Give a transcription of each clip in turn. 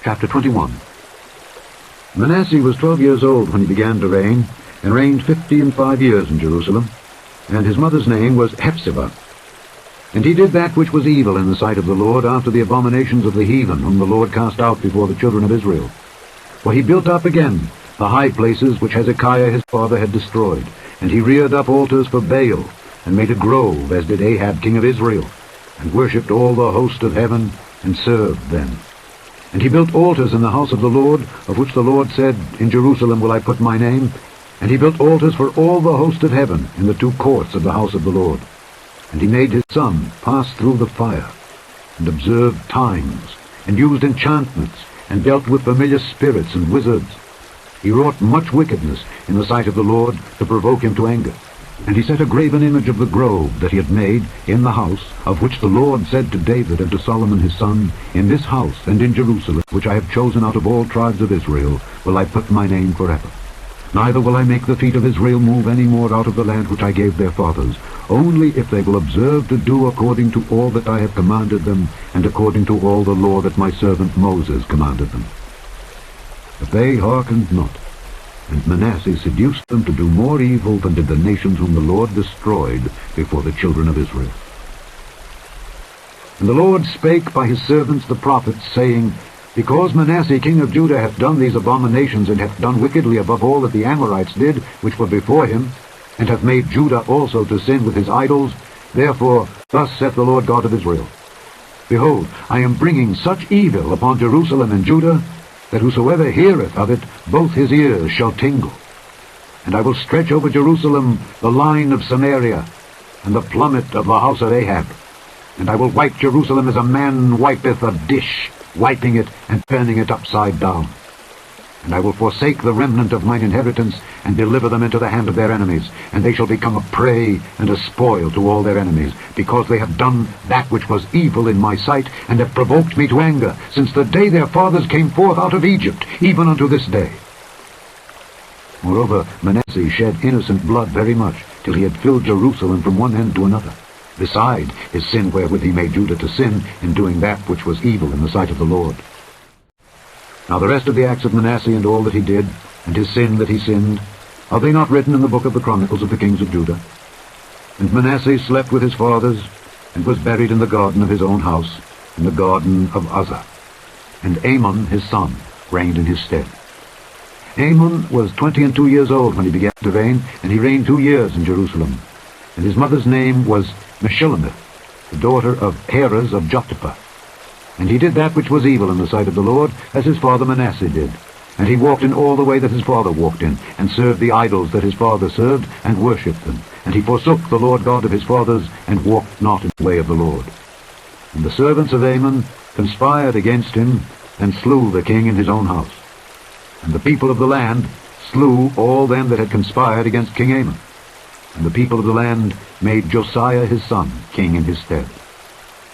Chapter 21. Manasseh was 12 years old when he began to reign, and reigned 55 years in Jerusalem, and his mother's name was Hephzibah. And he did that which was evil in the sight of the Lord, after the abominations of the heathen, whom the Lord cast out before the children of Israel. For he built up again the high places which Hezekiah his father had destroyed, and he reared up altars for Baal, and made a grove, as did Ahab king of Israel, and worshipped all the host of heaven, and served them. And he built altars in the house of the Lord, of which the Lord said, In Jerusalem will I put my name. And he built altars for all the host of heaven in the two courts of the house of the Lord. And he made his son pass through the fire, and observed times, and used enchantments, and dealt with familiar spirits and wizards. He wrought much wickedness in the sight of the Lord, to provoke him to anger. And he set a graven image of the grove that he had made in the house, of which the Lord said to David and to Solomon his son, In this house and in Jerusalem, which I have chosen out of all tribes of Israel, will I put my name forever. Neither will I make the feet of Israel move any more out of the land which I gave their fathers, only if they will observe to do according to all that I have commanded them, and according to all the law that my servant Moses commanded them. But they hearkened not, and Manasseh seduced them to do more evil than did the nations whom the Lord destroyed before the children of Israel. And the Lord spake by his servants the prophets, saying, Because Manasseh king of Judah hath done these abominations, and hath done wickedly above all that the Amorites did, which were before him, and hath made Judah also to sin with his idols, therefore thus saith the Lord God of Israel, Behold, I am bringing such evil upon Jerusalem and Judah, that whosoever heareth of it, both his ears shall tingle. And I will stretch over Jerusalem the line of Samaria, and the plummet of the house of Ahab. And I will wipe Jerusalem as a man wipeth a dish, wiping it and turning it upside down. And I will forsake the remnant of mine inheritance, and deliver them into the hand of their enemies, and they shall become a prey and a spoil to all their enemies, because they have done that which was evil in my sight, and have provoked me to anger, since the day their fathers came forth out of Egypt, even unto this day. Moreover, Manasseh shed innocent blood very much, till he had filled Jerusalem from one end to another, beside his sin wherewith he made Judah to sin, in doing that which was evil in the sight of the Lord. Now the rest of the acts of Manasseh, and all that he did, and his sin that he sinned, are they not written in the book of the Chronicles of the kings of Judah? And Manasseh slept with his fathers, and was buried in the garden of his own house, in the garden of Uzzah. And Amon his son reigned in his stead. Amon was 22 years old when he began to reign, and he reigned 2 years in Jerusalem. And his mother's name was Meshillemith, the daughter of Heres of Jothapah. And he did that which was evil in the sight of the Lord, as his father Manasseh did. And he walked in all the way that his father walked in, and served the idols that his father served, and worshipped them. And he forsook the Lord God of his fathers, and walked not in the way of the Lord. And the servants of Amon conspired against him, and slew the king in his own house. And the people of the land slew all them that had conspired against King Amon. And the people of the land made Josiah his son king in his stead.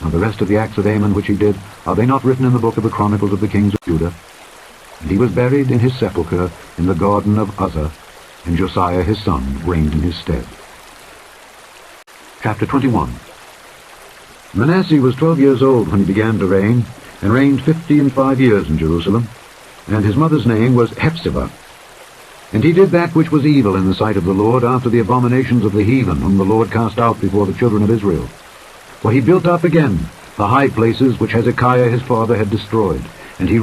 Now the rest of the acts of Amon which he did, are they not written in the book of the Chronicles of the kings of Judah? And he was buried in his sepulchre in the garden of Uzzah, and Josiah his son reigned in his stead. Chapter 21. Manasseh was 12 years old when he began to reign, and reigned 55 years in Jerusalem, and his mother's name was Hephzibah. And he did that which was evil in the sight of the Lord, after the abominations of the heathen, whom the Lord cast out before the children of Israel. For he built up again the high places which Hezekiah his father had destroyed, and he